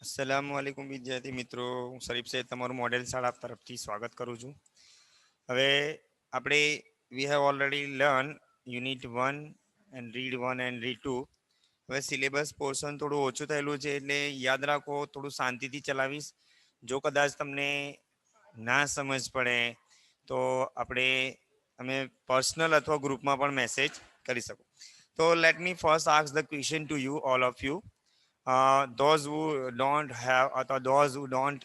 અસલામુઅલૈકુમ વિદ્યાર્થી મિત્રો, હું શરીફ સૈયદ તમારું મોડેલ શાળા તરફથી સ્વાગત કરું છું. હવે આપણે we have already learn unit 1 and read 1 and read 2. હવે સિલેબસ પોર્શન થોડું ઓછું થયેલું છે એટલે યાદ રાખો, થોડું શાંતિથી ચલાવીશ. જો કદાચ તમને ના સમજ પડે તો આપણે તમે પર્સનલ અથવા ગ્રુપમાં પણ મેસેજ કરી શકો. તો let me first ask the question to you all of you. those who don't have અથવા those who don't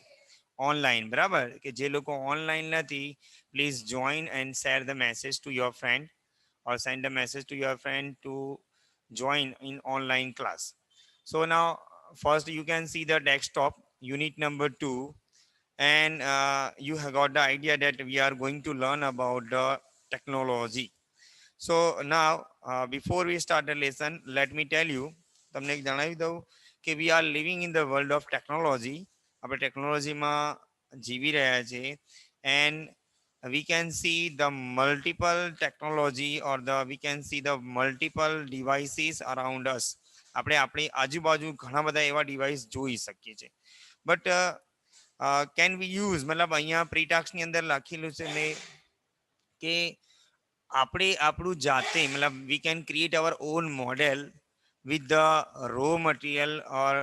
online, બરાબર, કે જે લોકો ઓનલાઈન નથી, please join and share the message to your friend or send a message to your friend to join in online class. So now first you can see the desktop unit number 2, and you have got the idea that we are going to learn about the technology. So now before we start the lesson, let me tell you, તમને એક જણાવી દઉં કે we are living in the world of technology. આપણે ટેકનોલોજીમાં જીવી રહ્યા છીએ. And we can see the multiple technology or the we can see the multiple devices around us. આપણે આપણી આજુબાજુ ઘણા બધા એવા ડિવાઇસ જોઈ શકીએ છીએ. બટ કેન વી યુઝ, મતલબ અહીંયા પ્રીટાક્સની અંદર લખેલું છે મેં કે આપણે આપણું જાતે, મતલબ we can create hour on model with the raw material or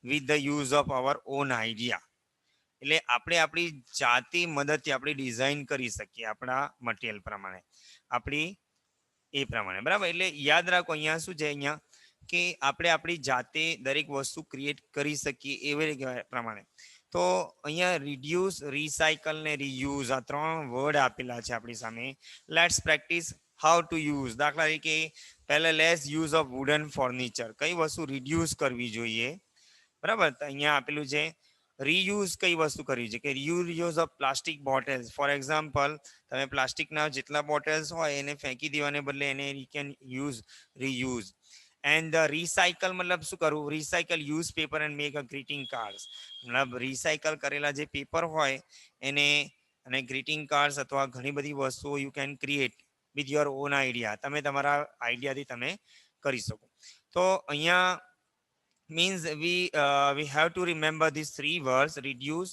with the use of our own idea. એટલે આપણે આપણી જાતિ મદદથી આપણે ડિઝાઇન કરી શકીએ આપણા મટીરિયલ પ્રમાણે, આપણી એ પ્રમાણે, બરાબર. એટલે યાદ રાખો અહીંયા શું છે, અહીંયા કે આપણે આપણી જાતે દરેક વસ્તુ ક્રિએટ કરી શકીએ એવી પ્રમાણે. તો અહીંયા રિડ્યુસ, રિસાયકલ ને રીયુઝ આ ત્રણ વર્ડ આપેલા છે આપણી સામે. Let's practice how to use. દાખલા તરીકે પહેલા less use of wooden furniture, કઈ વસ્તુ રિડ્યુસ કરવી જોઈએ, બરાબર. તો અહીંયા આપેલું છે રીયુઝ, કઈ વસ્તુ કરવી છે કે reuse of plastic bottles. For example, તમે પ્લાસ્ટિકના જેટલા બોટલ્સ હોય એને ફેંકી દેવાને બદલે એને you can use reuse. And recycle મતલબ શું કરવું, recycle use paper and make a greeting cards. મતલબ રિસાયકલ કરેલા જે પેપર હોય એને અને ગ્રીટિંગ કાર્ડ્સ અથવા ઘણી બધી વસ્તુઓ you can create with your own idea. તમે તમારા આઈડિયાથી તમે કરી શકો. તો અહીંયા means we have to remember this three words. Reduce,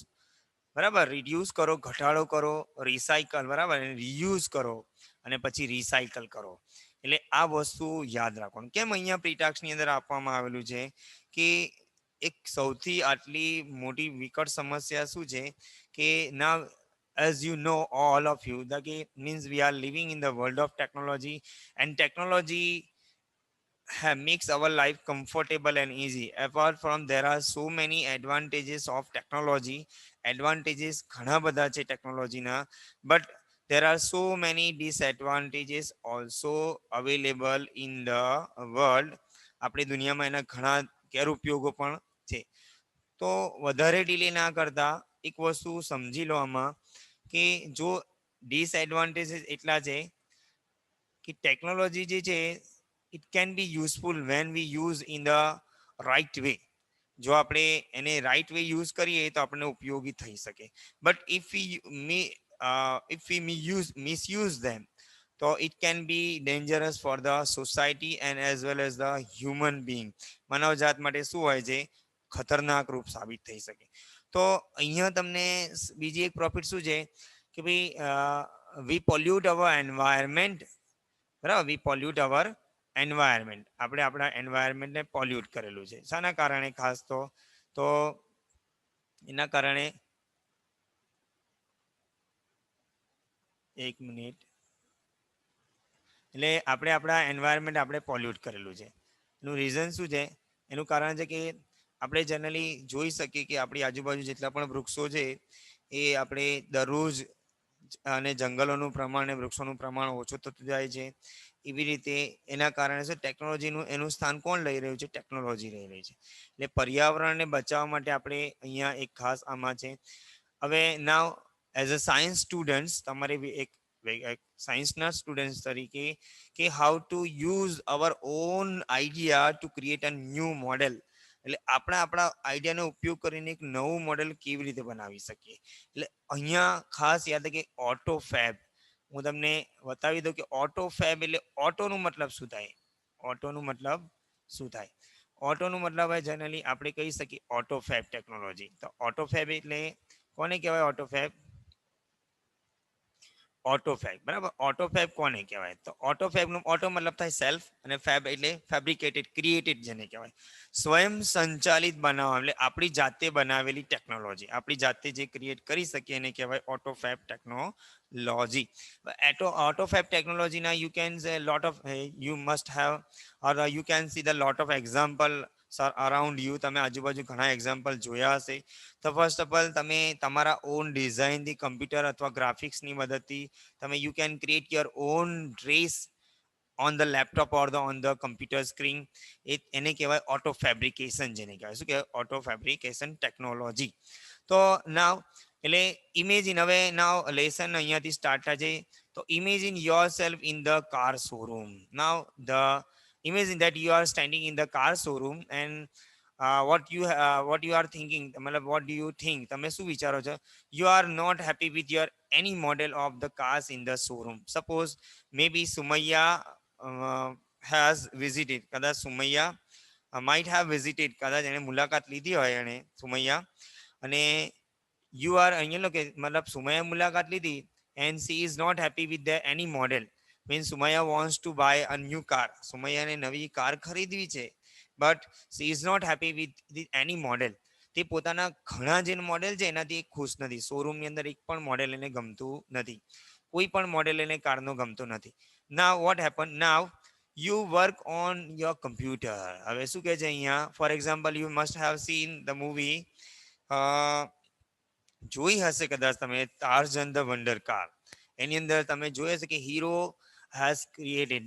બરાબર, રિડ્યુસ કરો, ઘટાડો કરો. રિસાયકલ, બરાબર, રીયુઝ કરો અને પછી રિસાયકલ કરો. એટલે આ વસ્તુ યાદ રાખવાનું. કેમ અહીંયા પ્રીટાક્સની અંદર આપવામાં આવેલું છે કે એક સૌથી આટલી મોટી વિકટ સમસ્યા શું છે કે ના, as you know all of you, that means we are living in the world of technology, and technology makes our life comfortable and easy. Apart from there are so many advantages of technology. Advantages ઘણા બધા છે ટેકનોલોજીના, but there are so many disadvantages also available in the world. આપણી દુનિયામાં એના ઘણા ગેરઉપયોગો પણ છે. તો વધારે ડીલે ના કરતા એક વસ્તુ સમજી લો આમાં કે જો ડિસએડવાન્ટેજીસ એટલા છે કે ટેકનોલોજી જે છે it can be useful when we use in the right way. જો આપણે એને રાઇટ વે યુઝ કરીએ તો આપણને ઉપયોગી થઈ શકે. બટ ઇફ વી મિસયુઝ ધેમ, તો it can B dangerous for the society and as well as the human being. માનવજાત માટે શું હોય છે, ખતરનાક રૂપ સાબિત થઈ શકે. તો અહીંયા તમને બીજી એક પ્રોફિટ શું છે કે ભાઈ વી પોલ્યુટ અવર એન્વાયરમેન્ટ, બરાબર. વી પોલ્યુટ અવર એન્વાયરમેન્ટ, આપણે આપણા એન્વાયરમેન્ટને પોલ્યુટ કરેલું છે. શાના કારણે ખાસ તો એના કારણે, એક મિનિટ, એટલે આપણે આપણા એન્વાયરમેન્ટ આપણે પોલ્યુટ કરેલું છે. એનું રીઝન શું છે, એનું કારણ છે કે આપણે જનરલી જોઈ શકીએ કે આપણી આજુબાજુ જેટલા પણ વૃક્ષો છે એ આપણે દરરોજ અને જંગલોનું પ્રમાણ અને વૃક્ષોનું પ્રમાણ ઓછું થતું જાય છે. એવી રીતે એના કારણે શું, ટેકનોલોજીનું એનું સ્થાન કોણ લઈ રહ્યું છે, ટેકનોલોજી લઈ રહી છે. એટલે પર્યાવરણને બચાવવા માટે આપણે અહીંયા એક ખાસ આમાં છે. હવે નાવ એઝ અ સાયન્સ સ્ટુડન્ટ્સ, તમારે એક સાયન્સના સ્ટુડન્ટ્સ તરીકે કે how to use hour on idea to create a new model. એટલે આપણે આપણા આઈડિયાનો ઉપયોગ કરીને એક નવું મોડેલ કેવી રીતે બનાવી શકીએ. એટલે અહીંયા ખાસ યાદ કે ઓટો ફેબ, હું તમને બતાવી દઉં કે ઓટો ફેબ એટલે ઓટોનું મતલબ શું થાય. ઓટોનું મતલબ શું થાય, ઓટોનું મતલબ હોય જનરલી આપણે કહી શકીએ ઓટોફેબ ટેકનોલોજી. તો ઓટોફેબ એટલે કોને કહેવાય ઓટોફેબ? ઓટોફેબ, બરાબર. ઓટોફેબ કોને કહેવાય? તો ઓટોફેબનું ઓટો મતલબ થાય સેલ્ફ અને ફેબ એટલે ફેબ્રિકેટેડ, ક્રિએટેડ જેને કહેવાય. સ્વયં સંચાલિત બનાવવા એટલે આપણી જાતે બનાવેલી ટેકનોલોજી, આપણી જાતે જે ક્રિએટ કરી શકીએ એને કહેવાય ઓટોફેબ technology. Autofab technology now you can say a lot of you must have or you can see the lot of example around you. તમે આજુબાજુ ઘણા એક્ઝામ્પલ જોયા હશે. તો ફર્સ્ટ ઓફ ઓલ તમે તમારા ઓન ડિઝાઇનથી કમ્પ્યુટર અથવા ગ્રાફિક્સની મદદથી તમે you can create your own dress on the laptop or on the computer screen. એને કહેવાય ઓટો ફેબ્રિકેશન, જેને કહેવાય શું કહેવાય? Auto fabrication technology. તો નાવ એટલે ઇમેજિન, હવે નાવ લેસન અહીંયાથી સ્ટાર્ટ થાય છે. તો imagine your self in the car showroom. Now the imagine that you are standing in the car showroom and what you are thinking, મતલબ what do you think, તમે શું વિચારો છો? You are not happy with your any model of the cars in the showroom. Suppose maybe Sumayya has visited, કદાચ Sumaiya might have visited, કદાચ એને મુલાકાત લીધી હોય એને સુમૈયા, અને you are અહીંયા કે મતલબ સુમૈયા મુલાકાત લીધી and she is not happy with the any model. Means Sumaya wants to buy a new car. Sumaya ને નવી કાર ખરીદવી છે, but she is not happy with the any model. તે પોતાના ઘણા જે મોડેલ છે એનાથી ખુશ નથી. શોરૂમની અંદર એક પણ મોડેલ એને ગમતું નથી, કોઈ પણ મોડેલ એને કારનો ગમતો નથી. Now what happen, now you work on your computer. હવે શું કહે છે અહીંયા? For example you must have seen the movie, જોઈ હશે કદાચ તમે, ટાર્ઝન ધ વન્ડર કાર. એની અંદર તમે જોઈ હશે કે hero has created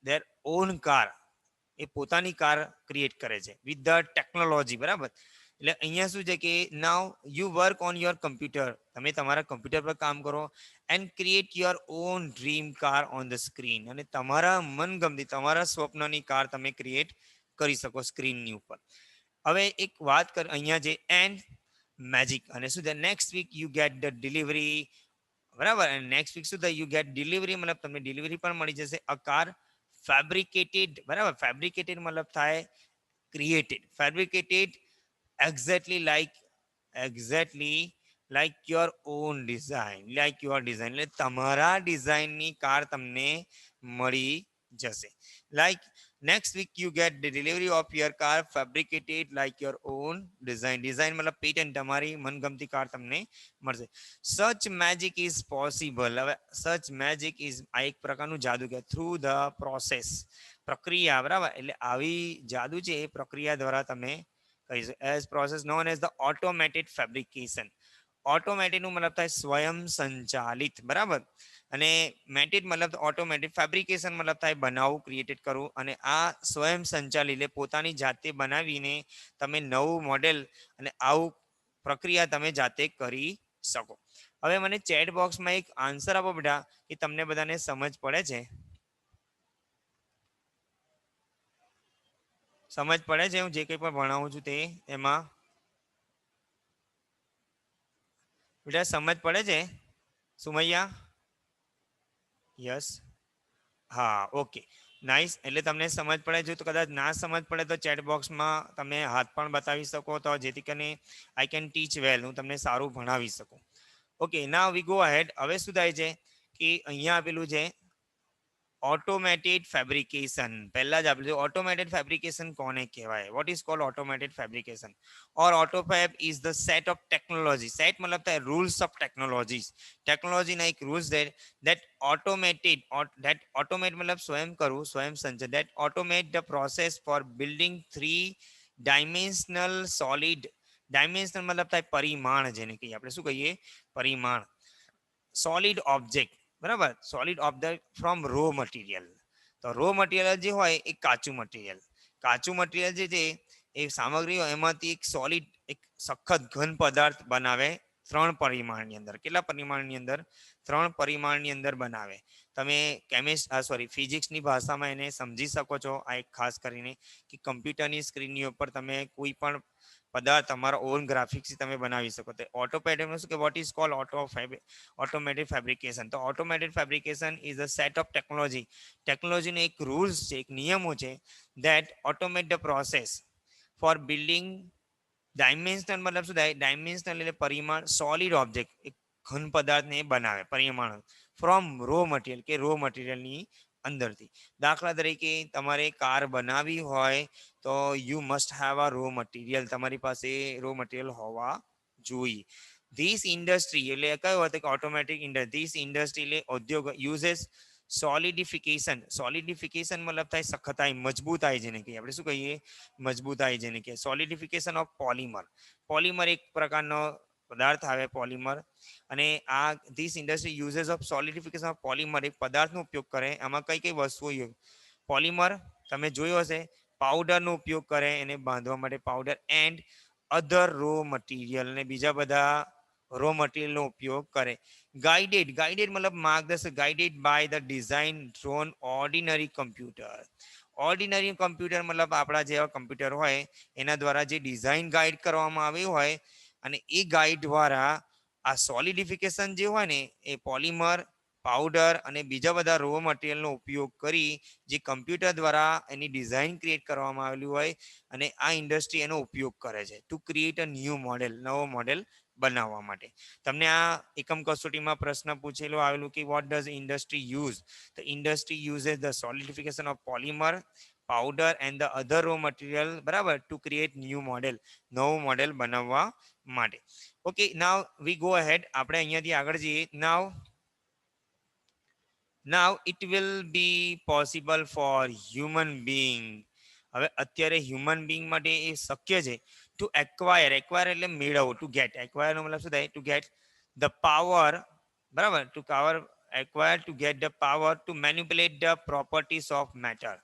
their own car. એ પોતાની કાર ક્રિએટ કરે છે વિથ ધ ટેકનોલોજી, બરાબર. એટલે અહીંયા શું છે કે નાવ you work on your computer, તમે તમારા કમ્પ્યુટર પર કામ કરો and create your own dream car on the screen. અને તમારા મનગમતી, તમારા સ્વપ્નની કાર તમે ક્રિએટ કરી શકો સ્ક્રીનની ઉપર. હવે એક વાત કર અહીંયા જે એન્ડ મેજિક, અને શું છે next week you get the delivery, બરાબર. અને નેક્સ્ટ વીક શું થાય? યુ ગેટ ડિલિવરી, મતલબ તમને ડિલિવરી પણ મળી જશે અ કાર ફેબ્રિકેટેડ, બરાબર. ફેબ્રિકેટેડ મતલબ થાય created, fabricated exactly like your own design, like your design, એટલે તમારા ડિઝાઇનની કાર તમને મળી જશે. Like next week you get the delivery of your car fabricated like your own design. Design મતલબ પેટર્ન, તમારી મનગમતી કાર તમને મળશે. સચ મેજિક ઇઝ પોસિબલ. હવે સચ મેજિક ઇઝ આ એક પ્રકારનું જાદુ કે થ્રુ ધ પ્રોસેસ, પ્રક્રિયા, બરાબર. એટલે આવી જાદુ છે એ પ્રક્રિયા દ્વારા તમે કહીશું. As process known as the automated fabrication. ઓટોમેટેડનું મતલબ થાય સ્વયં સંચાલિત, બરાબર. અને મેટેડ મતલબ ઓટોમેટિક, ફેબ્રિકેશન મતલબ થાય બનાવવું, ક્રિએટેડ કરવું. અને આ સ્વયં સંચાલિત એટલે પોતાની જાતે બનાવીને તમે નવું મોડેલ અને આવું પ્રક્રિયા તમે જાતે કરી શકો. હવે મને ચેટ બોક્સમાં એક આન્સર આપો બેટા કે તમને બધાને સમજ પડે છે? સમજ પડે છે હું જે કંઈ પણ ભણાવું છું તે? એમાં બેટા સમજ પડે છે સુમૈયા? યસ, હા, ઓકે, નાઇસ. એટલે તમને સમજ પડે છે. તો કદાચ ના સમજ પડે તો ચેટ બોક્સમાં તમે હાથ પણ બતાવી શકો, તો જેથી કરીને આઈ કેન ટીચ વેલ, હું તમને સારું ભણાવી શકું. Okay, now we go ahead. હવે શું થાય છે કે અહીંયા આપેલું છે ઓટોમેટેડ ફેબ્રિકેશન. પહેલા જ આપણે ઓટોમેટેડ ફેબ્રિકેશન કોને કહેવાય? What is called automated fabrication or autofab is the set of technology. Set મતલબ થાય રૂલ્સ ઓફ ટેકનોલોજીસ. ટેકનોલોજીના એક rules that automated that automate મતલબ સ્વયં કરવું, સ્વયં સંચાલિત, that automate the process for building 3-dimensional solid. Dimensional મતલબ થાય પરિમાણ, જેને કહીએ આપણે શું કહીએ? પરિમાણ. સોલિડ ઓબ્જેક્ટ, બરાબર. Solid object from raw material. તો રો મટીરિયલ જે હોય એ કાચું મટીરિયલ, કાચું મટીરિયલ જે છે એ સામગ્રી હોય એમાંથી એક સોલિડ, એક સખત ઘન પદાર્થ બનાવે 3 પરિમાણની અંદર. કેટલા પરિમાણની અંદર? 3 પરિમાણની અંદર બનાવે. તમે ફિઝિક્સની ભાષામાં એને સમજી શકો છો. આ એક ખાસ કરીને કે કમ્પ્યુટરની સ્ક્રીનની ઉપર તમે કોઈ પણ પદાર્થ તમારા ઓન ગ્રાફિક્સથી તમે બનાવી શકો. તો ઓટોમેટિક શું કે what is called automated fabrication. તો automated fabrication is a set of ટેકનોલોજીનો એક રૂલ્સ છે, એક નિયમો છે that automate the process for building dimensional મતલબ શું થાય? ડાયમેન્શનલ એટલે પરિમાણ, સોલિડ ઓબ્જેક્ટ એક ઘન પદાર્થને બનાવે પરિમાણ ફ્રોમ રો મટીરિયલ કે રો મટીરિયલની અંદરથી. દાખલા તરીકે તમારે કાર બનાવવી હોય તો you must have a raw material. તમારી પાસે રો મટીરિયલ હોવા જોઈએ. ધીસ ઇન્ડસ્ટ્રી એટલે કયો હતો કે ઓટોમેટિક ઇન્ડસ્ટ્રી. ધીસ ઇન્ડસ્ટ્રી એટલે ઉદ્યોગ યુઝેસ સોલિડિફિકેશન મતલબ થાય સખતાઈ, મજબૂતાઈ, જેને કહીએ આપણે શું કહીએ? મજબૂતાઈ જેને કહીએ. સોલિડિફિકેશન ઓફ પોલિમર. પોલિમર એક પ્રકારનો પદાર્થ આવે પોલિમર. અને આ this industry uses of solidification of polymer એક પદાર્થનો ઉપયોગ કરે. આમાં કઈ કઈ વસ્તુઓ પોલિમર તમે જોયો હશે, પાવડરનો ઉપયોગ કરે એને બાંધવા માટે powder, and other raw material અને બીજા બધા રો મટીરિયલનો ઉપયોગ કરે. ગાઈડેડ મતલબ માર્ગદર્શક. Guided by the design drone ordinary computer. Ordinary computer મતલબ આપણા જેવા કમ્પ્યુટર હોય એના દ્વારા જે ડિઝાઇન ગાઈડ કરવામાં આવી હોય અને એ ગાઈડ દ્વારા આ સોલિડિફિકેશન જે હોય ને એ પોલિમર, પાવડર અને બીજા બધા રો મટીરિયલનો ઉપયોગ કરી જે કમ્પ્યુટર દ્વારા એની ડિઝાઇન ક્રિએટ કરવામાં આવેલી હોય અને આ ઇન્ડસ્ટ્રી એનો ઉપયોગ કરે છે to create a new model, નવો મોડેલ બનાવવા માટે. તમને આ એકમ કસોટીમાં પ્રશ્ન પૂછેલો આવેલું કે વોટ ડઝ ઇન્ડસ્ટ્રી યુઝ? તો industry uses the solidification of polymer, powder and the other raw material, બરાબર, ટુ ક્રિએટ ન્યૂ મોડેલ, નવું મોડેલ બનાવવા માટે. Okay, now we go ahead. આપણે અહીંયાથી આગળ જઈએ. Now it will be possible for human being. હવે અત્યારે હ્યુમન બીંગ માટે એ શક્ય છે ટુ એક્વાયર એટલે મેળવવું. ટુ ગેટ, એક્વાયરનો મતલબ શું થાય? ટુ ગેટ ધ પાવર, બરાબર, to power acquire to get the power to manipulate the properties of matter.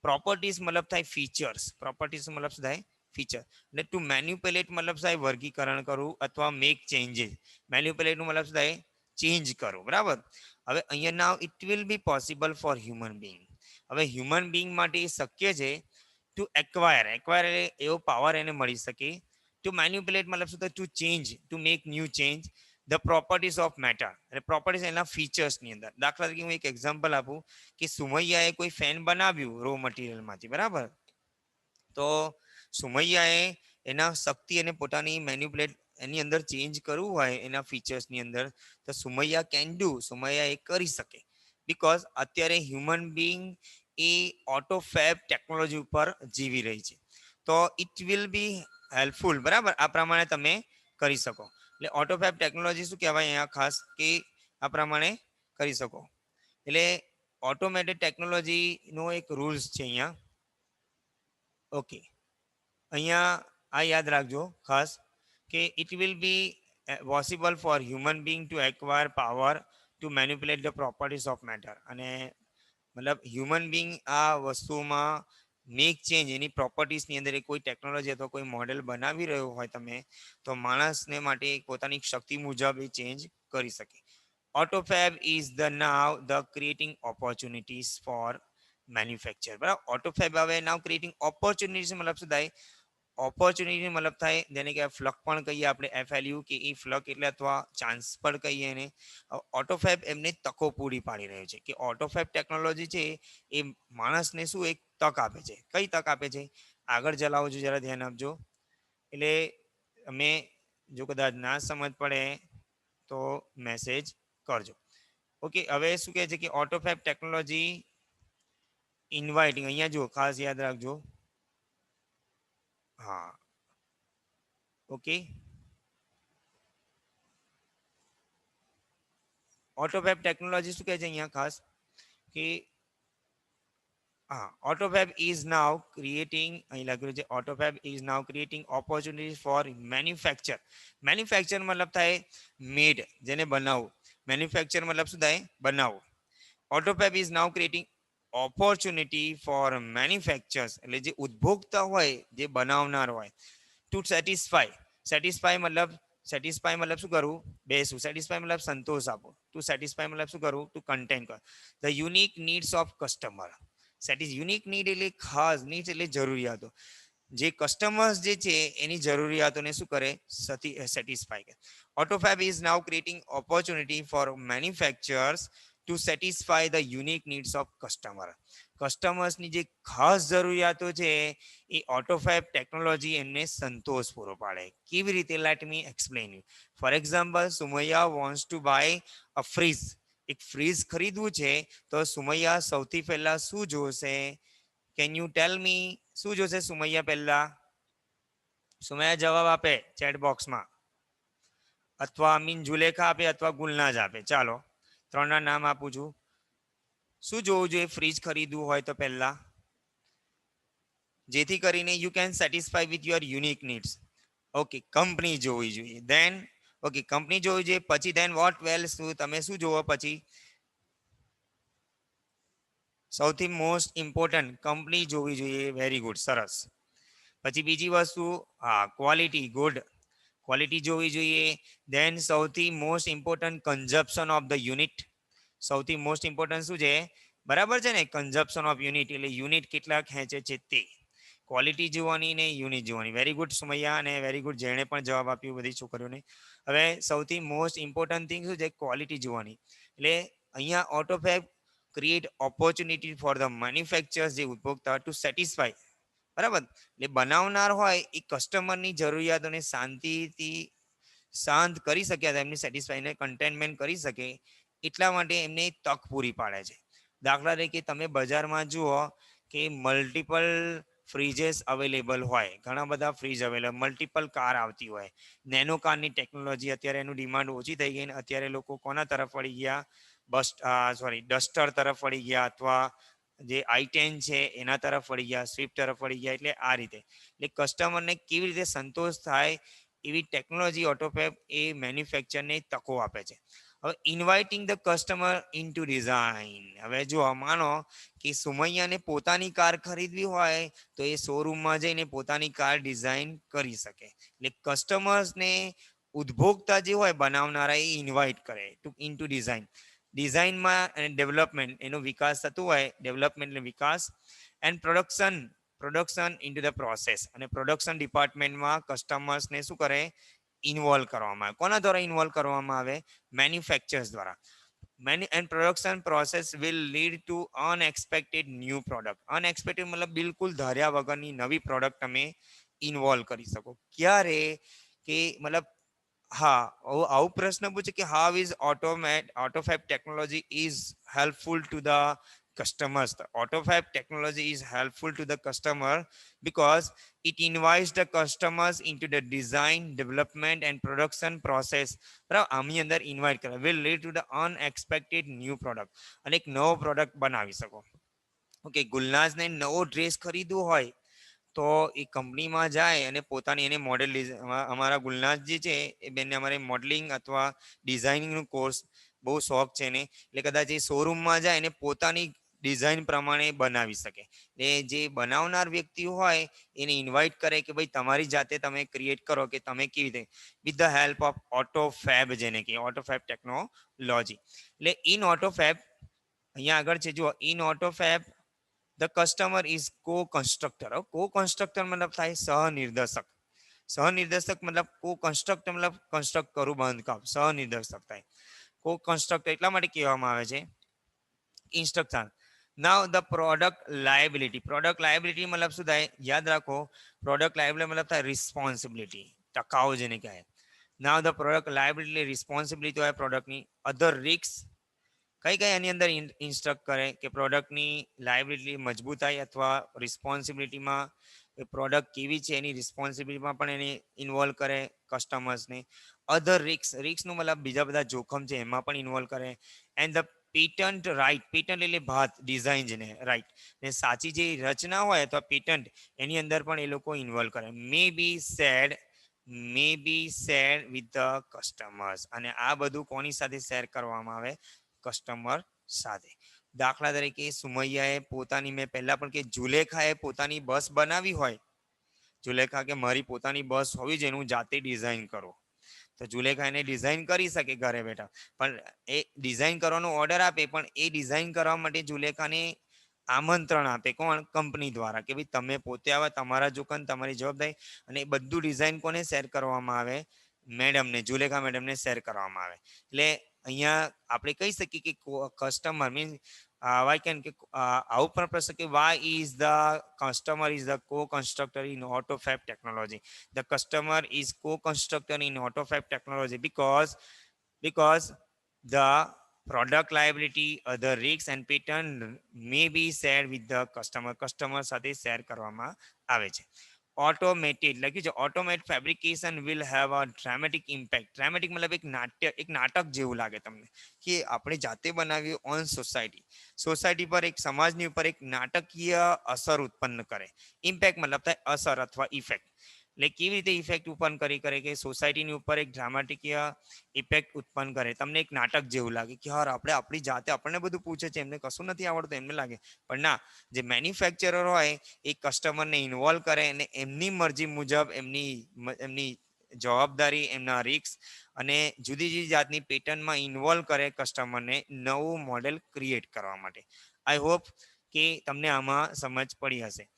Properties મતલબ થાય ફીચર્સ. પ્રોપર્ટીઝ મતલબ શું થાય? ફીચર. એટલે ટુ મેન્યુપ્યુલેટ મતલબ થાય વર્ગીકરણ કરવું અથવા મેક ચેન્જીસ. મેન્યુપ્યુલેટનું મતલબ શું થાય? ચેન્જ કરવું, બરાબર. હવે અહીંયા નાવ it will be possible for human being. હવે હ્યુમન બીંગ માટે એ શક્ય છે ટુ એક્વાયર એટલે એવો પાવર એને મળી શકે. ટુ મેન્યુપ્યુલેટ મતલબ શું થાય? To change, to make new change the properties of matter. એટલે પ્રોપર્ટીઝ એના ફીચર્સની અંદર. દાખલા તરીકે હું એક એક્ઝામ્પલ આપું કે સુમૈયાએ કોઈ ફેન બનાવ્યું રો મટીરિયલમાંથી, બરાબર. તો સુમૈયાએ એના શક્તિ અને પોતાની મેન્યુપ્યુલેટ એની અંદર ચેન્જ કરવું હોય એના ફીચર્સની અંદર તો સુમૈયા કેન ડુ, સુમૈયા એ કરી શકે. બીકોઝ અત્યારે હ્યુમન બીંગ એ ઓટોફેબ ટેકનોલોજી ઉપર જીવી રહી છે. તો ઇટ વિલ બી હેલ્પફુલ, બરાબર, આ પ્રમાણે તમે કરી શકો. એટલે ઓટોફેબ ટેકનોલોજી શું કહેવાય અહીંયા ખાસ કે આ પ્રમાણે કરી શકો. એટલે ઓટોમેટેડ ટેકનોલોજીનો એક રૂલ્સ છે અહીંયા. ઓકે, અહીંયા આ યાદ રાખજો ખાસ કે it will be possible for human being to acquire power to manipulate the properties of matter. અને મતલબ હ્યુમન બીંગ આ વસ્તુમાં મેક ચેન્જ એની પ્રોપર્ટીઝની અંદર કોઈ ટેકનોલોજી અથવા કોઈ મોડેલ બનાવી રહ્યો હોય તમે તો માણસને માટે પોતાની શક્તિ મુજબ એ ચેન્જ કરી શકે. Autofab is the now the creating opportunities for manufacture, બરાબર. ઓટોફેબ હવે નાવ ક્રિએટિંગ ઓપોર્ચ્યુનિટીઝ મતલબ શું થાય? ઓપોર્ચ્યુનિટી મતલબ થાય જેને કે ફ્લક પણ કહીએ આપણે, FLU કે એ ફ્લક એટલે અથવા ચાન્સ પણ કહીએ એને. ઓટોફેબ એમને તકો પૂરી પાડી રહ્યો છે કે ઓટોફેબ ટેકનોલોજી છે એ માણસને શું એક તક આપે છે. કઈ તક આપે છે? આગળ ચલાવો છો, જરા ધ્યાન આપજો. એટલે અમે જો કદાચ ના સમજ પડે તો મેસેજ કરજો. ઓકે, હવે શું કહે છે કે ઓટોફેબ ટેકનોલોજી ઇન્વાઇટિંગ, અહીંયા જો ખાસ યાદ રાખજો. હા, ઓકે. ઓટોફેબ ટેકનોલોજી શું કહે છે અહીંયા ખાસ કે AutoFab is now creating, અહીં લખ્યું છે AutoFab is now creating opportunities for manufacture. Manufacture મતલબ થાય મેડ, જેને બનાવવું. મેન્યુફેક્ચર મતલબ શું થાય? બનાવવું. AutoFab is now creating opportunity for manufacturers એટલે જે ઉદ્ભોગતા હોય, જે બનાવનાર હોય, ટુ સેટિસ્ફાય મતલબ સેટિસ્ફાય મતલબ શું કરું, બેસું. સેટિસ્ફાય મતલબ સંતોષ આપો. ટુ સેટિસ્ફાય મતલબ શું કરું, ટુ કન્ટેન્ટ કર the unique needs of customer. Unique need એટલે ખાસ નીડ એટલે જરૂરિયાતો. જે કસ્ટમર્સ જે છે એની જરૂરિયાતોને શું કરે, સેટિસ્ફાય કરે. AutoFab is now creating opportunity for manufacturers to satisfy the unique needs of customer. કસ્ટમર્સની જે ખાસ જરૂરિયાતો છે એ AutoFab ટેકનોલોજી એમને સંતોષ પૂરો પાડે. કેવી રીતે? Let me explain you. For example, Sumaiya wants to buy a fridge. એક ફ્રીઝ ખરીદવું છે તો સુમૈયા સૌથી પહેલા શું જોશે? કેન યુ ટેલ મી શું જોશે સુમૈયા પહેલા? સુમૈયા જવાબ આપે ચેટ બોક્સમાં, અથવા મીન જુલેખા આપે અથવા ગુલનાજ આપે. ચાલો, ત્રણના નામ આપું છું. શું જોવું જોઈએ ફ્રીજ ખરીદવું હોય તો? પહેલા જેથી કરીને you can satisfy with your unique needs. Okay, company જોવી જોઈએ. ધેન ઓકે, કંપની જોવી જોઈએ. પછી ધેન વોટ વેલ, શું તમે શું જોવો પછી? સૌથી મોસ્ટ ઇમ્પોર્ટન્ટ કંપની જોવી જોઈએ. વેરી ગુડ, સરસ. પછી બીજી વસ્તુ, હા, ક્વોલિટી ગુડ, ક્વોલિટી જોવી જોઈએ. ધેન સૌથી most important consumption of the unit. સૌથી મોસ્ટ ઇમ્પોર્ટન્ટ શું છે? બરાબર છે ને, કન્ઝપ્શન ઓફ યુનિટ એટલે યુનિટ કેટલા ખેંચે છે તે. ક્વોલિટી જોવાની ને યુનિટ જોવાની. વેરી ગુડ સુમૈયા, અને વેરી ગુડ જેણે પણ જવાબ આપ્યો બધી છોકરીઓને. હવે સૌથી મોસ્ટ ઇમ્પોર્ટન્ટ થિંગ શું છે? ક્વોલિટી જોવાની. એટલે અહીંયા AutoFab create opportunity for the manufacturers, જે ઉપભોક્તા, ટુ સેટિસ્ફાય. બરાબર, એટલે બનાવનાર હોય એ કસ્ટમરની જરૂરિયાતોને શાંતિથી શાંત કરી શકે, એમની સેટિસ્ફાઈને કન્ટેનમેન્ટ કરી શકે, એટલા માટે એમને તક પૂરી પાડે છે. દાખલા તરીકે તમે બજારમાં જુઓ કે મલ્ટિપલ ફ્રીજેસ અવેલેબલ હોય, ઘણા બધા ફ્રીજ અવેલેબલ, મલ્ટિપલ કાર આવતી હોય. નેનો કારની ટેકનોલોજી અત્યારે એનું ડિમાન્ડ ઓછી થઈ ગઈ, અત્યારે લોકો કોના તરફ વળી ગયા? ડસ્ટર તરફ વળી ગયા, અથવા જે i10 છે એના તરફ વળી ગયા, સ્વિફ્ટ તરફ વળી ગયા. એટલે આ રીતે, એટલે કસ્ટમરને કેવી રીતે સંતોષ થાય એવી ટેકનોલોજી AutoFab એ મેન્યુફેક્ચરને તકો આપે છે. હવે inviting the customer in two design. હવે જો માનો કે સુમૈયાને પોતાની કાર ખરીદવી હોય તો એ શોરૂમમાં જઈને પોતાની કાર ડિઝાઇન કરી શકે. એટલે કસ્ટમર્સને ઉદ્ભોક્તા જે હોય બનાવનારા એ ઇન્વાઇટ કરે ઇન ટુ ડિઝાઇન. ડિઝાઇનમાં અને ડેવલપમેન્ટ એનો વિકાસ થતું હોય, ડેવલપમેન્ટ એટલે વિકાસ. And production into the process. અને પ્રોડક્શન ડિપાર્ટમેન્ટમાં કસ્ટમર્સને શું કરે? ઇન્વોલ્વ કરવામાં આવે. કોના દ્વારા ઇન્વોલ્વ કરવામાં આવે? મેન્યુફેક્ચર્સ દ્વારા. And production process will lead to unexpected new product. Unexpected મતલબ બિલકુલ ધાર્યા વગરની નવી પ્રોડક્ટ તમે ઇન્વોલ્વ કરી શકો. ક્યારે? કે મતલબ, હા, આવું પ્રશ્ન પૂછે કે how is AutoFab technology is helpful to the customers. The AutoFab technology is helpful to the customer because it invites the customers into the design, development and production process. બરાબર, આની અંદર ઇન્વાઇટ કરે, will lead to the unexpected new product. અને એક નવો product બનાવી શકો. Okay, ગુલનાઝને નવો ડ્રેસ ખરીદવો હોય તો એ કંપનીમાં જાય અને પોતાની એને મોડેલ, અમારા ગુલનાઝજી છે એ બેનને અમારે મોડલિંગ અથવા ડિઝાઇનિંગનું કોર્સ બહુ શોખ છે ને, એટલે કદાચ એ શોરૂમમાં જાય અને પોતાની ડિઝાઇન પ્રમાણે બનાવી શકે. એ જે બનાવનાર વ્યક્તિ હોય એને ઇન્વાઇટ કરે કે ભાઈ તમારી જાતે તમે ક્રિએટ કરો, કે તમે કેવી રીતે, with the help of AutoFab, જેને કે AutoFab ટેકનોલોજી. એટલે ઇન AutoFab, અહીંયા આગળ છે જુઓ, in AutoFab the customer is કો કન્સ્ટ્રક્ટર. કો કન્સ્ટ્રક્ટર મતલબ થાય સહનિર્દેશક. સહનિર્દેશક મતલબ કો કન્સ્ટ્રક્ટર મતલબ કન્સ્ટ્રક્ટ કરું બાંધકામ, સહનિર્દેશક થાય. કો કન્સ્ટ્રક્ટર એટલા માટે કહેવામાં આવે છે instruction. Now the product liability. Product liability મતલબ શું થાય? યાદ રાખો, પ્રોડક્ટ લાયબિલિટી મતલબ થાય રિસ્પોન્સિબિલિટી, ટકાઉ જેને કહે. નાઉ ધ પ્રોડક્ટ લાયબિલિટી રિસ્પોન્સિબિલિટી હોય પ્રોડક્ટની. અધર રિસ્ક કઈ કઈ આની અંદર ઇન્સ્ટ્રક્ટ કરે કે પ્રોડક્ટની લાયબિલિટી મજબૂતાઈ અથવા રિસ્પોન્સિબિલિટીમાં પ્રોડક્ટ કેવી છે એની રિસ્પોન્સિબિલિટીમાં પણ એને ઇન્વોલ્વ કરે કસ્ટમર્સને. અધર રિક્સનું મતલબ બીજા બધા જોખમ છે એમાં પણ ઇન્વોલ્વ કરે. And the patent right. Patent એટલે ભાત, ડિઝાઇન જેને રાઇટ, ને સાચી જે રચના હોય અથવા પેટન્ટ એની અંદર પણ એ લોકો ઇન્વોલ્વ કરે. મે બી શેર વિથ ધ કસ્ટમર્સ. અને આ બધું કોની સાથે શેર કરવામાં આવે? કસ્ટમર સાથે. દાખલા તરીકે સુમૈયાએ પોતાની, મેં પહેલા પણ કે જુલેખાએ પોતાની બસ બનાવી હોય, જુલેખા કે મારી પોતાની બસ હોવી જોઈએ, હું જાતે ડિઝાઇન કરું, તો તો જુલેખા એને ડિઝાઇન કરી શકે ઘરે બેઠા, પણ એ ડિઝાઇન કરવાનો ઓર્ડર આપે, પણ એ ડિઝાઇન કરવા માટે જુલેખાને આમંત્રણ આપે કોણ? કંપની દ્વારા, કે ભાઈ તમે પોતે આવા, તમારા જોખમ, તમારી જવાબદારી, અને એ બધું ડિઝાઇન કોને શેર કરવામાં આવે? મેડમને, જુલેખા મેડમને શેર કરવામાં આવે. એટલે અહીંયા આપણે કહી શકીએ કે કસ્ટમર મીન્સ વાય કેન કે આવું પણ પ્રશ્ન કે why is the customer is the co constructor in AutoFab technology. The customer is co-constructor in AutoFab technology because the product liability, other risks and patent may be shared with the customer સાથે share કરવામાં આવે છે. Automated લખ્યું છે, automate fabrication will have uh dramatic impact. Dramatic મતલબ એક નાટક જેવું લાગે તમને, કે આપણે જાતે બનાવ્યું ઓન સોસાયટી પર, એક સમાજની ઉપર એક નાટકીય અસર ઉત્પન્ન કરે. ઇમ્પેક્ટ મતલબ થાય અસર અથવા ઇફેક્ટ. એટલે કેવી રીતે ઇફેક્ટ ઉત્પન્ન કરે કે સોસાયટીની ઉપર એક ડ્રામેટિકીય ઇફેક્ટ ઉત્પન્ન કરે. તમને એક નાટક જેવું લાગે કે યાર આપણે આપણી જાતે આપણને બધું પૂછે છે, એમને કશું નથી આવડતું એમને લાગે, પણ ના, જે મેન્યુફેક્ચરર હોય એ કસ્ટમરને ઇન્વોલ્વ કરે અને એમની મરજી મુજબ એમની જવાબદારી, એમના રિસ્ક અને જુદી જુદી જાતની પેટર્નમાં ઇન્વોલ્વ કરે કસ્ટમરને નવું મોડેલ ક્રિએટ કરવા માટે. આઈ હોપ કે તમને આમાં સમજ પડી હશે.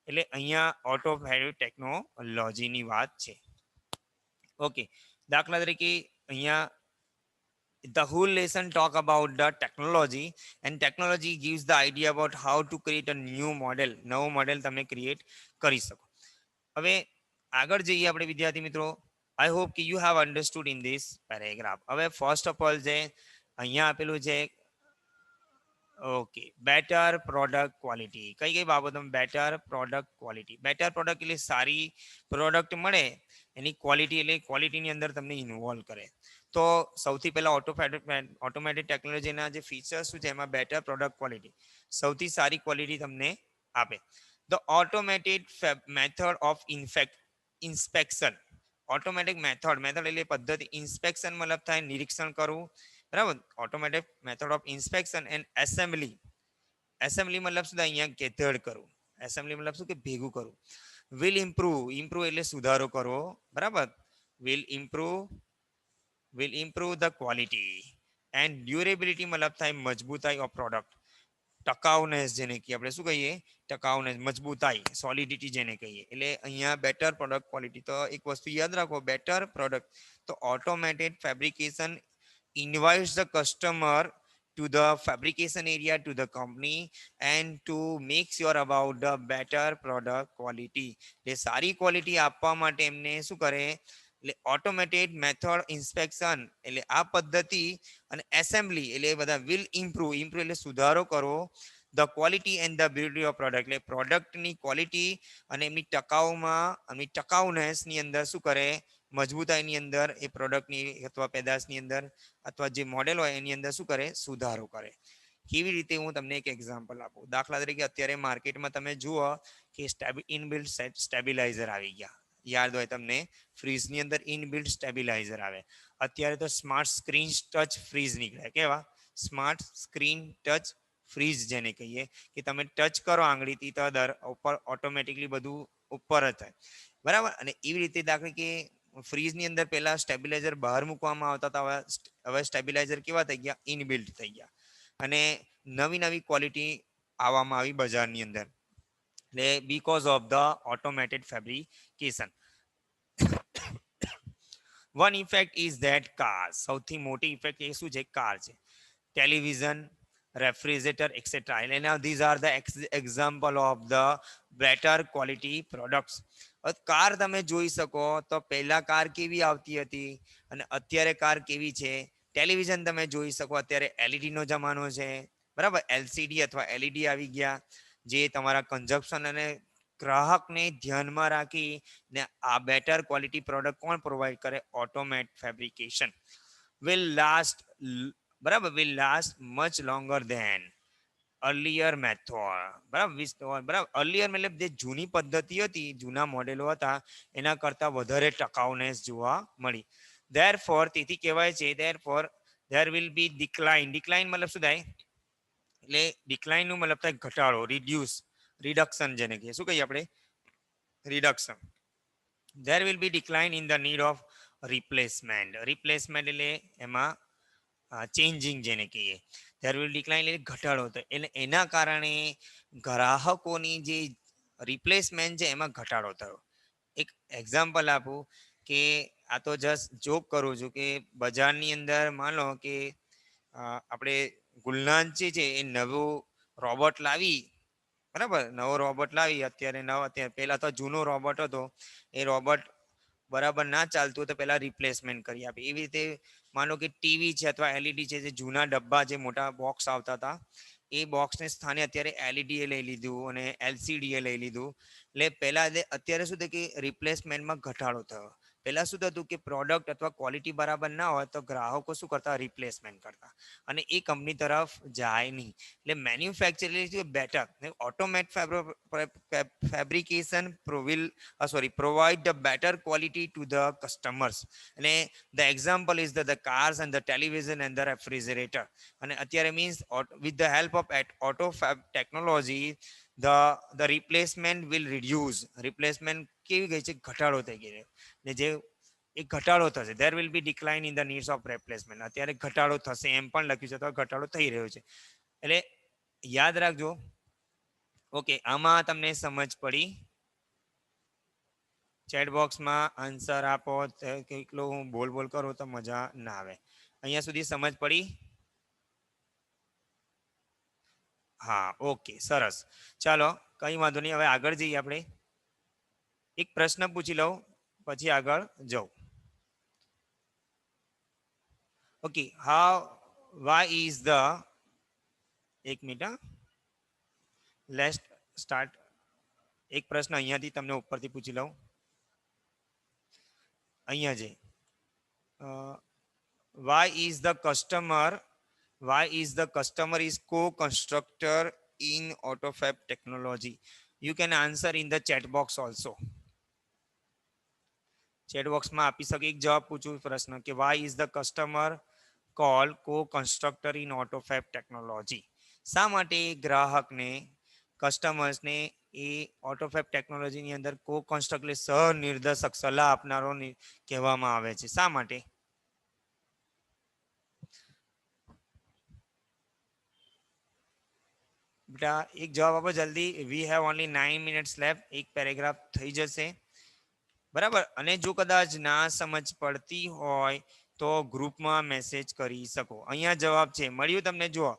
એટલે અહીંયા AutoFab ટેકનોલોજીની વાત છે. ઓકે, દાખલા તરીકે અહીંયા the whole lesson talk about the technology, and technology gives the idea about how to create a new model. નવો મોડેલ તમે ક્રિએટ કરી શકો. હવે આગળ જઈએ આપણે વિદ્યાર્થી મિત્રો. આઈ હોપ કે you have understood in this paragraph. હવે ફર્સ્ટ ઓફ ઓલ જે અહીંયા આપેલું છે, ઓકે, બેટર પ્રોડક્ટ ક્વોલિટી. કઈ કઈ બાબતોમાં? Better product quality. Better product એટલે સારી પ્રોડક્ટ મળે, એની ક્વોલિટી એટલે ક્વોલિટીની અંદર તમને ઇન્વોલ્વ કરે. તો સૌથી પહેલા ઓટોમેટેડ ટેકનોલોજીના જે ફીચર્સ શું છે, એમાં બેટર પ્રોડક્ટ ક્વોલિટી, સૌથી સારી ક્વોલિટી તમને આપે. The automated method of inspection. Automatic method એટલે પદ્ધતિ, ઇન્સ્પેક્શન મતલબ થાય નિરીક્ષણ કરવું, બરાબર. Automatic method of inspection and assembly. Assembly મતલબ શું થાય? અહીંયા ગેધર્ડ કરવું. એસેમ્બલી મતલબ શું? કે ભેગું કરવું. વિલ ઇમ્પ્રુવ એટલે સુધારો કરવો, બરાબર. Will improve the quality and durability મતલબ થાય મજબૂતાઈ ઓફ પ્રોડક્ટ. ટકાઉનેસ જેને કે આપણે શું કહીએ? ટકાઉનેસ, મજબૂતાઈ, સોલિડિટી જેને કહીએ. એટલે અહીંયા બેટર પ્રોડક્ટ ક્વોલિટી. તો એક વસ્તુ યાદ રાખો, બેટર પ્રોડક્ટ. તો automated fabrication invites the customer to the fabrication area to the company and to make sure about the better product quality. એટલે સારી ક્વોલિટી આપવા માટે એમને શું કરે? એટલે ઓટોમેટેડ મેથડ ઇન્સ્પેક્શન એટલે આ પદ્ધતિ, અને એસેમ્બલી એટલે બધા વિલ ઇમ્પ્રુવ એટલે સુધારો કરવો, the quality and the beauty of product એટલે પ્રોડક્ટની ક્વોલિટી અને એમની ટકાઉનેસની અંદર શું કરે? મજબૂતાઈની અંદર એ પ્રોડક્ટની અથવા પેદાશની અંદર અથવા જે મોડેલ હોય એની અંદર શું કરે? સુધારો કરે. કેવી રીતે? હું તમને એક એક્ઝામ્પલ આપું. દાખલા તરીકે અત્યારે માર્કેટમાં તમે જુઓ કે ઇનબિલ્ટ સ્ટેબિલાઇઝર આવી ગયા. યાદ હોય તમને, ફ્રીજની અંદર ઇનબિલ્ટ સ્ટેબિલાઇઝર આવે. અત્યારે તો સ્માર્ટ સ્ક્રીન ટચ ફ્રીજ નીકળ્યા. કેવા? સ્માર્ટ સ્ક્રીન ટચ ફ્રીજ જેને કહીએ, કે તમે ટચ કરો આંગળીથી તો ઉપર ઓટોમેટિકલી બધું ઉપર જ થાય, બરાબર. અને એવી રીતે દાખલા કે ફ્રીજની અંદર પહેલા સ્ટેબિલાઇઝર બહાર મૂકવામાં આવતા હતા, હવે સ્ટેબિલાઇઝર કેવા થઈ ગયા? ઇનબિલ્ટ થઈ ગયા. અને નવી ક્વોલિટી આવવામાં આવી બજારની અંદર, એટલે because of the automated fabrication. One effect is that car. સૌથી મોટી ઇફેક્ટ એ શું છે? કાર છે. Television, refrigerator et cetera. એટલે now these are the example of the better quality products. Car તમે જોઈ શકો તો પહેલા કાર કેવી આવતી હતી અને અત્યારે કાર કેવી છે. ટેલિવિઝન તમે જોઈ શકો, અત્યારે એલઈડી નો જમાનો છે, બરાબર. એલસીડી અથવા એલઈડી આવી ગયા, જે તમારા કન્ઝપ્શન અને ગ્રાહકને ધ્યાનમાં રાખી ને આ બેટર ક્વોલિટી પ્રોડક્ટ કોણ પ્રોવાઈડ કરે? Automate fabrication. will last બરાબર, will last much longer than earlier method. બરાબર. earlier મતલબ જે જૂની પદ્ધતિ હતી, જૂના મોડેલો હતા, એના કરતા વધારે ટકાઉનેસ જોવા મળી. therefore તેથી કહેવાય છે therefore there will be decline મતલબ શું થાય? એટલે ડિક્લાઇન નું મતલબ થાય ઘટાડો, રિડક્શન જેને કહીએ. શું કહીએ આપણે? Reduction. there will be decline in the need of replacement એટલે એમાં ચેન્જિંગ જેને કહીએ. ધેર વિલ ડિક્લાઇન એટલે ઘટાડો થાય એટલે એના કારણે ગ્રાહકોની જે રિપ્લેસમેન્ટ છે એમાં ઘટાડો થયો. એક એક્ઝામ્પલ આપું કે આ તો જસ્ટ જોક કરું છું કે બજારની અંદર માનો કે આપણે ગુલનાન છે એ નવું રોબોટ લાવી, બરાબર, નવો રોબોટ લાવી અત્યારે પહેલા તો જૂનો રોબોટ હતો એ રોબોટ બરાબર ના ચાલતું તો પહેલા રિપ્લેસમેન્ટ કરી આપે. એવી રીતે માનો કે ટીવી છે અથવા એલઈડી છે, જે જૂના ડબ્બા જે મોટા બોક્સ આવતા હતા એ બોક્સને સ્થાને અત્યારે એલઈડી એ લઈ લીધું અને એલસીડી એ લઈ લીધું. એટલે પહેલા અત્યારે શું થયું કે રિપ્લેસમેન્ટમાં ઘટાડો થયો. પહેલા શું થતું કે પ્રોડક્ટ અથવા ક્વોલિટી બરાબર ના હોય તો ગ્રાહકો શું કરતા, રિપ્લેસમેન્ટ કરતા અને એ કંપની તરફ જાય નહીં. એટલે manufacture better automate fabrication provide the better quality to the customers. અને the example is the cars and the television and the refrigerator. અને અત્યારે means with the help of auto technology the replacement will reduce. Replacement કેવી ગઈ છે, ઘટાડો થઈ ગઈ છે. ને જે એ ઘટાડો થશે, there will be decline in the needs of replacement. અત્યારે ઘટાડો થશે એમ પણ લખ્યું છે તો ઘટાડો થઈ રહ્યો છે. એટલે યાદ રાખજો. ઓકે, આમાં તમને સમજ પડી? ચેટ બોક્સમાં આન્સર આપો. કેટલો હું બોલ કરું તો મજા ના આવે. અહીંયા સુધી સમજ પડી? હા, ઓકે, સરસ. ચાલો, કઈ વાંધો નહીં. હવે આગળ જઈએ આપણે. એક પ્રશ્ન પૂછી લઉં પછી આગળ જાઉં. ઓકે, વાય ઇઝ ધ, એક મિનિટ, લેટ્સ સ્ટાર્ટ. એક પ્રશ્ન અહીંયાથી તમને ઉપરથી પૂછી લઉં. અહીંયા છે, why is the customer is co-constructor in AutoFab technology? You can answer in the chat box also. Chat બોક્સમાં આપી શકે. એક જવાબ પૂછું પ્રશ્ન કે why is the customer call co-constructor in AutoFab technology? શા માટે ગ્રાહકને, કસ્ટમર્સને એ ઓટોફેબ ટેકનોલોજીની અંદર co-constructor સહ-નિર્દેશક, સલાહ આપનારો કહેવામાં આવે છે? શા માટે? બેટા એક જવાબ આપો જલ્દી. We have only 9 minutes left. એક પેરેગ્રાફ થઈ જશે, બરાબર. અને જો કદાચ ના સમજ પડતી હોય તો ગ્રુપમાં મેસેજ કરી શકો. અહીંયા જવાબ છે, મળ્યું તમને? જુઓ,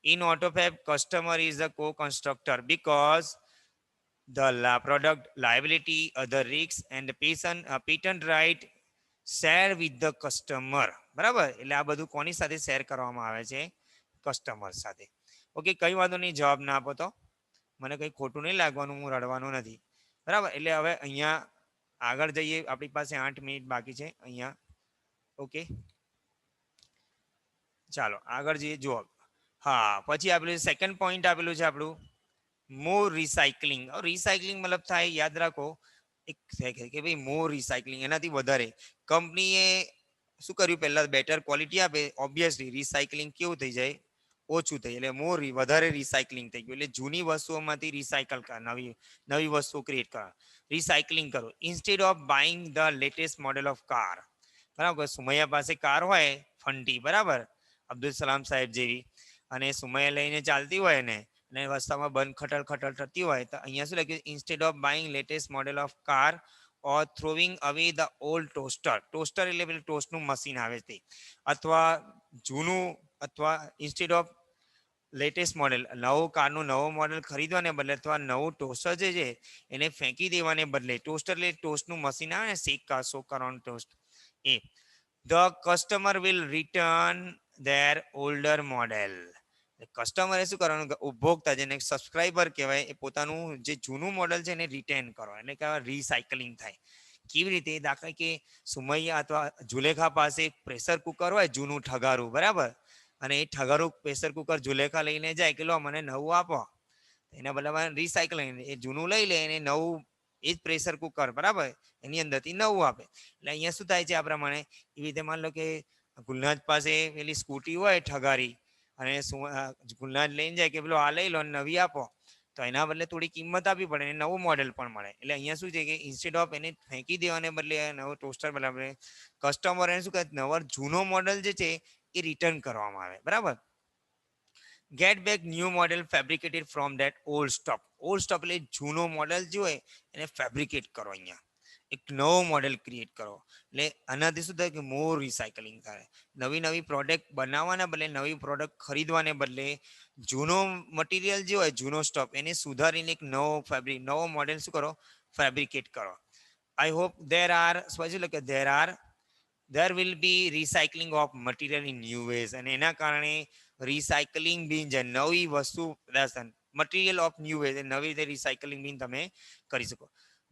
in AutoFab customer is a co-constructor because the product liability, other risks and patent right share with the customer. બરાબર. એટલે આ બધું કોની સાથે શેર કરવામાં આવે છે? કસ્ટમર સાથે. ઓકે, કઈ વાંધો નહીં. જવાબ ના આપો તો મને કંઈ ખોટું નહીં લાગવાનું, હું રડવાનું નથી, બરાબર. એટલે હવે અહીંયા આગળ જઈએ. આપણી પાસે 8 મિનિટ બાકી છે અહીંયા. ઓકે, ચાલો આગળ જઈએ. જુઓ, હા, પછી આપેલું સેકન્ડ પોઈન્ટ આપેલું છે આપણું મોર રિસાયકલિંગ. રિસાયકલિંગ મતલબ થાય, યાદ રાખો, એક કે ભાઈ મોર રિસાયકલિંગ, એનાથી વધારે. કંપનીએ શું કર્યું, પહેલા બેટર ક્વોલિટી આપે, ઓબ્વિયસલી રિસાયકલિંગ કેવું થઈ જાય, ઓછું થઈ. એટલે વધારે રિસાયકલિંગ થઈ ગયું. એટલે જૂની વસ્તુઓમાંથી રિસાયકલ કર, નવી વસ્તુઓ ક્રિએટ કરો, રિસાયકલિંગ કરો. Instead of buying the latest model of car. બરાબર. સુમૈયા પાસે કાર હોય ફંટી, બરાબર, અબ્દુલ સલામ સાહેબ જેવી, અને સુમૈયા લઈને ચાલતી હોય ને અને રસ્તામાં બંધ ખટલ થતી હોય તો અહીંયા શું લખ્યું? Instead of buying latest model of car or throwing અવે ધ ઓલ્ડ ટોસ્ટર એટલે પેલું ટોસ્ટનું મશીન આવે તે, અથવા જૂનું, અથવા ઇન્સ્ટેડ ઓફ લેટેસ્ટ મોડેલ, નવું કારનું નવો મોડેલ ખરીદવાને બદલે અથવા નવું ટોસ્ટર જે છે એને ફેંકી દેવાને બદલે, ટોસ્ટર એટલે ટોસ્ટનું મશીન આવે ને, શો કરવાનું ટોસ્ટ, એ the customer will return their older model. કસ્ટમરે શું કરવાનું, ઉપભોક્તા જેને સબસ્ક્રાઈબર કહેવાય, એ પોતાનું જે જૂનું મોડેલ છે એને રિટેન કરો, એટલે કહેવાય રિસાયકલિંગ થાય. કેવી રીતે? દાખલા કે સુમૈયા અથવા જુલેખા પાસે પ્રેશર કુકર હોય જૂનું ઠગારું, બરાબર, અને એ ઠગારું પ્રેશર કુકર જુલેખા લઈને જાય કે લો મને નવું આપો, એના બદલે રિસાયકલિંગ, એ જૂનું લઈ લે એને નવું, એ જ પ્રેશર કુકર, બરાબર, એની અંદરથી નવું આપે. એટલે અહીંયા શું થાય છે આ પ્રમાણે? એવી રીતે માન લો કે ગુલનાજ પાસે પેલી સ્કૂટી હોય ઠગારી, અને ગુલનાજ લઈને જાય કે પેલો આ લઈ લો નવી આપો, તો એના બદલે થોડી કિંમત આપવી પડે અને નવું મોડેલ પણ મળે. એટલે અહીંયા શું છે કે ઇન્સ્ટેડ ઓફ એને ફેંકી દેવાને બદલે નવો ટોસ્ટર બરાબર કસ્ટમર એને શું કહે નવો જૂનો મોડેલ જે છે એ રિટર્ન કરવામાં આવે. બરાબર. Get back new model fabricated from that old stock. Old stock એટલે જૂનો મોડેલ જે હોય એને ફેબ્રિકેટ કરો, અહીંયા એક નવો મોડેલ ક્રિએટ કરો. એટલે આનાથી શું થાય કે મોર રિસાયકલિંગ થાય. નવી નવી પ્રોડક્ટ બનાવવાના બદલે નવી પ્રોડક્ટ ખરીદવાને બદલે જૂનો મટીરિયલ જે હોય જૂનો સ્ટોક એને સુધારીને એક નવો મોડેલ શું કરો ફેબ્રિકેટ કરો. I hope there will be recycling of material in new ways, અને એના કારણે રિસાયકલિંગ બિન જે નવી વસ્તુ પ્રદર્શન મટીરિયલ ઓફ ન્યૂ વેઝ નવી રીતે રિસાયકલિંગ બિન તમે કરી શકો.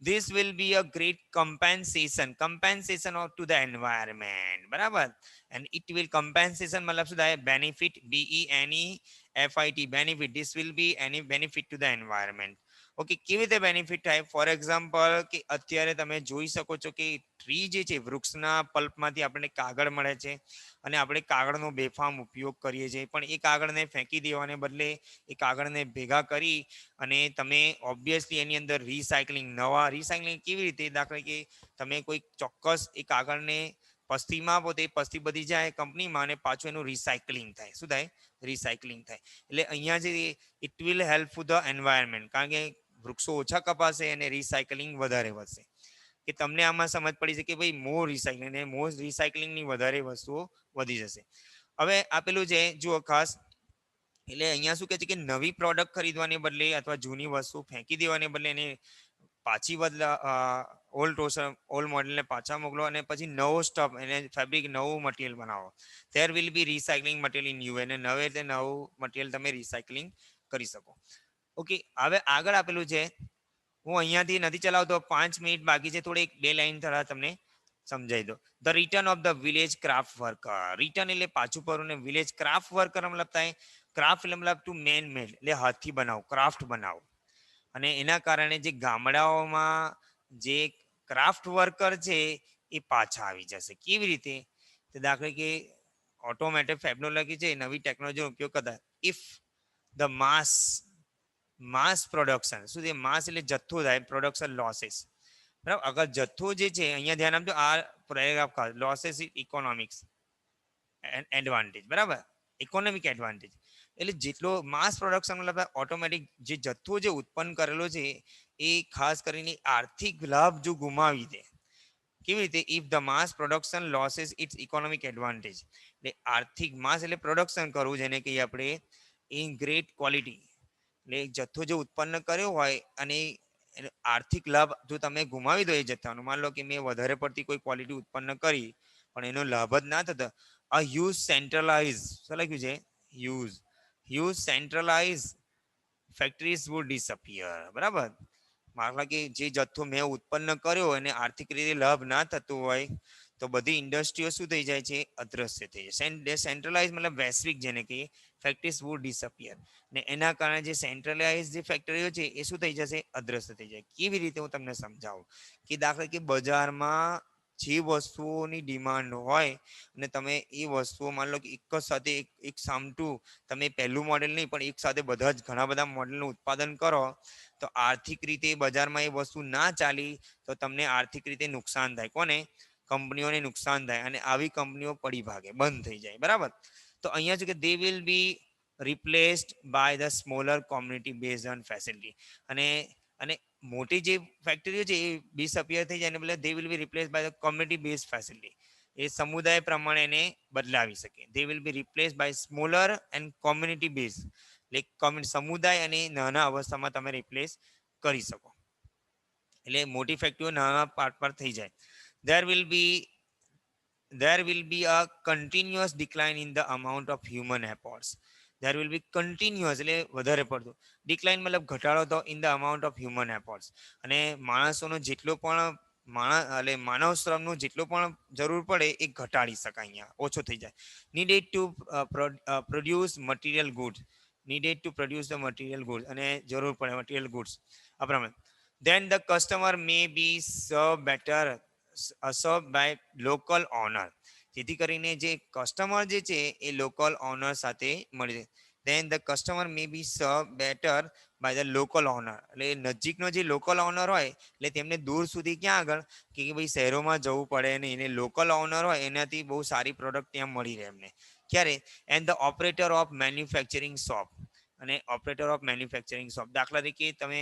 This will be a great compensation of to the environment. બરાબર. and it will compensation મતલબ શું થાય benefit benefit benefit this will be any benefit to the environment. Okay, કેવી રીતે બેનિફિટ થાય? ફોર એક્ઝામ્પલ કે અત્યારે તમે જોઈ શકો છો કે ટ્રી જે છે વૃક્ષના પલ્પમાંથી આપણને કાગળ મળે છે અને આપણે કાગળનો બેફામ ઉપયોગ કરીએ છીએ. પણ એ કાગળને ફેંકી દેવાને બદલે એ કાગળને ભેગા કરી અને તમે ઓબ્વિયસલી એની અંદર રિસાયકલિંગ કેવી રીતે? દાખલા કે તમે કોઈ ચોક્કસ એ કાગળને પસ્તીમાં આપો તો એ પસ્તી બધી જાય કંપનીમાં અને પાછું એનું રિસાયકલિંગ થાય. શું થાય? રિસાયકલિંગ થાય. એટલે અહીંયા જે it will help to the environment, કારણ કે વૃક્ષો ઓછા કપાશે અને રિસાયકલિંગ વધારે વધશે. કે તમને આમાં સમજ પડી છે કે ભાઈ મોર રિસાયકલિંગની વધારે વસ્તુઓ વધી જશે. હવે આપેલું છે જુઓ ખાસ, એટલે અહીંયા શું કહે છે કે નવી પ્રોડક્ટ ખરીદવાને બદલે અથવા જૂની વસ્તુ ફેંકી દેવાને બદલે એને પાછી ઓલ્ડ મોડેલને પાછા મોકલો અને પછી નવો સ્ટફ એને ફેબ્રિક નવું મટીરિયલ બનાવો. There will be recycling material in you, અને નવે રીતે નવું મટીરિયલ તમે રિસાયકલિંગ કરી શકો. ઓકે, હવે આગળ આપેલું છે, હું અહીંયાથી નથી ચલાવતો, 5 મિનિટ બાકી છે, થોડી 2 લાઈન થોડા તમને સમજાવી દો. The return of the village craft worker. Return એટલે પાછું પરનું, ને વિલેજ ક્રાફ્ટ વર્કર મતલબ થાય ક્રાફ્ટ એટલે મતલબ ટુ મેન મેડ એટલે હાથથી બનાવો, ક્રાફ્ટ બનાવો. અને એના કારણે જે ગામડાઓમાં જે ક્રાફ્ટ વર્કર છે એ પાછા આવી જશે. કેવી રીતે? તો દાખલા કે ઓટોમેટિક ટેકનોલોજી છે, નવી ટેકનોલોજીનો ઉપયોગ કરતા ઇફ ધ માસ પ્રોડક્શન, શું છે માસ એટલે જથ્થો થાય, પ્રોડક્શન લોસીસ. બરાબર. અગર જથ્થો જે છે અહીંયા ધ્યાન આપજો, આ પેરેગ્રાફ ખાસ લોસીસ ઇકોનોમિક્સ એડવાન્ટેજ. બરાબર. ઇકોનોમિક એડવાન્ટેજ એટલે જેટલો માસ પ્રોડક્શન મતલબ ઓટોમેટિક જે જથ્થો જે ઉત્પન્ન કરેલો છે એ ખાસ કરીને આર્થિક લાભ જો ગુમાવી દે. કેવી રીતે? If the mass production loses its economic advantage. એટલે આર્થિક માસ એટલે પ્રોડક્શન કરવું, જેને કહીએ આપણે ઇન ગ્રેટ ક્વોલિટી. એટલે જથ્થો જે ઉત્પન્ન કર્યો હોય અને આર્થિક લાભ જો તમે ગુમાવી દો એ જથ્થાનો, માન લો કે મેં વધારે પડતી કોઈ ક્વોલિટી ઉત્પન્ન કરી પણ એનો લાભ જ ના થતો, આ હ્યુઝ સેન્ટ્રલાઇઝ, શું લખ્યું છે? Huge centralize factories would disappear. બરાબર. માનો કે જે જથ્થો મેં ઉત્પન્ન કર્યો અને આર્થિક રીતે લાભ ના થતો હોય તો બધી ઇન્ડસ્ટ્રીઓ શું થઈ જાય છે? અદ્રશ્ય થઈ જાય. સેન્ટ્રલાઇઝ મતલબ વૈશ્વિક, જેને કહીએ ફેક્ટરીઝ વુડ ડિસઅપિયર. ને એના કારણે જે સેન્ટ્રલાઇઝ જે ફેક્ટરીઓ છે એ શું થઈ જશે? અદ્રશ્ય થઈ જાય. કેવી રીતે? હું તમને સમજાવું કે દાખલા કે બજારમાં જે વસ્તુઓની ડિમાન્ડ હોય અને તમે એ વસ્તુઓ માન લો કે એક જ સાથે એક સામટું તમે પહેલું મોડેલ નહીં પણ એક સાથે બધા જ ઘણા બધા મોડેલનું ઉત્પાદન કરો તો આર્થિક રીતે બજારમાં એ વસ્તુ ના ચાલી તો તમને આર્થિક રીતે નુકસાન થાય. કોને? કંપનીઓને નુકસાન થાય અને આવી કંપનીઓ પડી ભાગે, બંધ થઈ જાય. બરાબર. તો અહીંયા છે કે they will be replaced by the smaller community based on facility. અને મોટી જે ફેક્ટરીઓ છે એ ડિસઅપિયર થઈ જાય, એટલે they will be replaced by the community base facility. એ સમુદાય પ્રમાણે એને બદલાવી શકે. They will be replace by smaller and community base, એટલે સમુદાય અને નાના અવસ્થામાં તમે રિપ્લેસ કરી શકો. એટલે મોટી ફેક્ટરીઓ નાના પાર્ટ પર થઈ જાય. there will be a continuous decline in the amount of human efforts. there will be continuous એટલે વધારે પડતું ડિક્લાઇન મતલબ ઘટાડો તો in the amount of human efforts. અને માણસોનો જેટલો પણ માનવ શ્રમનો જેટલો પણ જરૂર પડે એ ઘટાડી શકાય, અહીંયા ઓછો થઈ જાય. Needed to produce material goods. અને જરૂર પડે મટીરિયલ ગુડ્સ આ પ્રમાણે. then the customer may be served by local owner. જેથી કરીને જે કસ્ટમર જે છે એ લોકલ ઓનર સાથે મળી જાય. then the customer may be served better by the local owner, એટલે નજીકનો જે લોકલ ઓનર હોય એટલે તેમને દૂર સુધી ક્યાં આગળ કે ભાઈ શહેરોમાં જવું પડે ને, એને લોકલ ઓનર હોય એનાથી બહુ સારી પ્રોડક્ટ ત્યાં મળી રહે એમને. ક્યારે? And the operator of manufacturing shop, અને ઓપરેટર ઓફ મેન્યુફેક્ચરિંગ શોપ દાખલા તરીકે તમે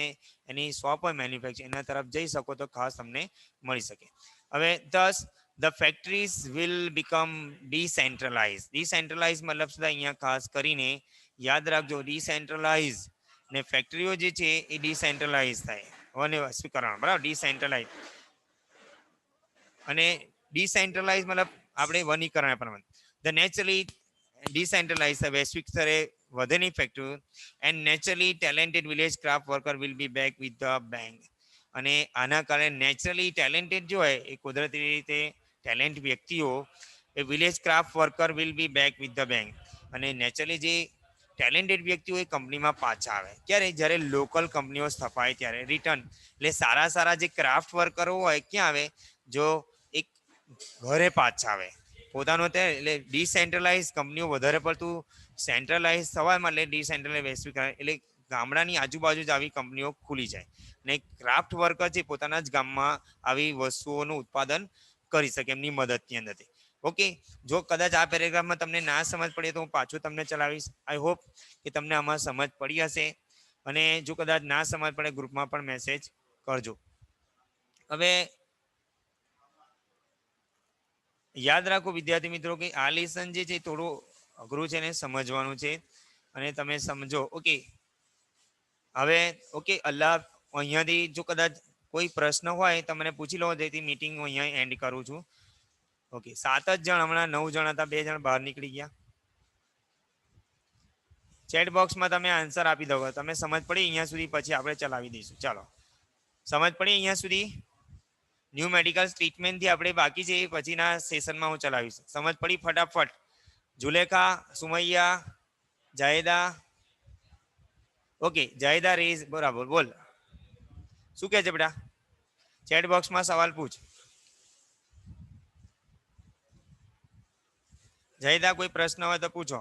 એની શોપ હોય મેન્યુફેક્ચર એના તરફ જઈ શકો તો ખાસ તમને મળી શકે. હવે thus the factories will become decentralized. Decentralized મતલબ શું અહીંયા ખાસ કરીને યાદ રાખજો, decentralized ને ફેક્ટરીઓ જે છે એ ડિસેન્ટ્રલાઇઝ થાય, વને સ્વીકરણ બરાબર, ડિસેન્ટ્રલાઇઝ. અને ડિસેન્ટ્રલાઇઝ મતલબ આપણે વનીકરણ પ્રમાણે ધ નેચરલી ડિસેન્ટ્રલાઇઝ વૈશ્વિક સ્તરે વધેની factory and naturally talented village craft worker will be back with the bank. અને આના કારણે નેચરલી ટેલેન્ટેડ જો હોય એ કુદરતી રીતે ટેલેન્ટ વ્યક્તિઓ એ village craft worker will be back with the bank. અને નેચરલી જે ટેલેન્ટેડ વ્યક્તિઓ એ કંપનીમાં પાછા આવે ક્યારે? જ્યારે લોકલ કંપનીઓ સ્થપાય ત્યારે રિટર્ન. એટલે સારા સારા જે ક્રાફ્ટ વર્કરો હોય ક્યાં આવે? જો એક ઘરે પાછા આવે પોતાનો તે, એટલે ડિસેન્ટ્રલાઇઝ કંપનીઓ વધારે પડતું સેન્ટ્રલાઇઝ થવા માટે ડિસેન્ટ્રલાઇઝ વૈશ્વિક એટલે ગામડાની આજુબાજુ જ આવી કંપનીઓ ખુલી જાય ને ક્રાફ્ટ વર્કર છે પોતાના જ ગામમાં આવી વસ્તુઓનું ઉત્પાદન કરી શકે એમની મદદની અંદરથી. ઓકે, જો કદાચ આ પેરેગ્રાફમાં તમને ના સમજ પડે તો હું પાછું તમને ચલાવીશ. આઈ હોપ કે તમને આમાં સમજ પડી હશે. અને જો કદાચ ના સમજ પડે ગ્રુપમાં પણ મેસેજ કરજો. હવે યાદ રાખો વિદ્યાર્થી મિત્રો કે આ લેસન જે છે થોડું અઘરું છે ને સમજવાનું છે, અને તમે સમજો. ઓકે, હવે ઓકે અલ્લાહ. અહીંયાથી જો કદાચ કોઈ પ્રશ્ન હોય તો મને પૂછી લો, જેથી મીટિંગ અહીંયા એન્ડ કરું છું. ઓકે, 7 જ જણ, હમણાં 9 જણ હતા, 2 જણ બહાર નીકળી ગયા. ચેટ બોક્સમાં તમે આન્સર આપી દો. તમે સમજ પડી અહીંયા સુધી? પછી આપણે ચલાવી દઈશું. ચાલો, સમજ પડી અહીંયા સુધી? ન્યૂ મેડિકલ ટ્રીટમેન્ટથી આપણે બાકી છે, પછીના સેશનમાં હું ચલાવીશ. સમજ પડી? ફટાફટ. જુલેખા, સુમૈયા, જાયદા. ઓકે, જાયદા રેઝ બરાબર. બોલ, શું કહે છે બેટા? ચેટ બોક્સમાં સવાલ પૂછ. જાયદા, કોઈ પ્રશ્ન હોય તો પૂછો.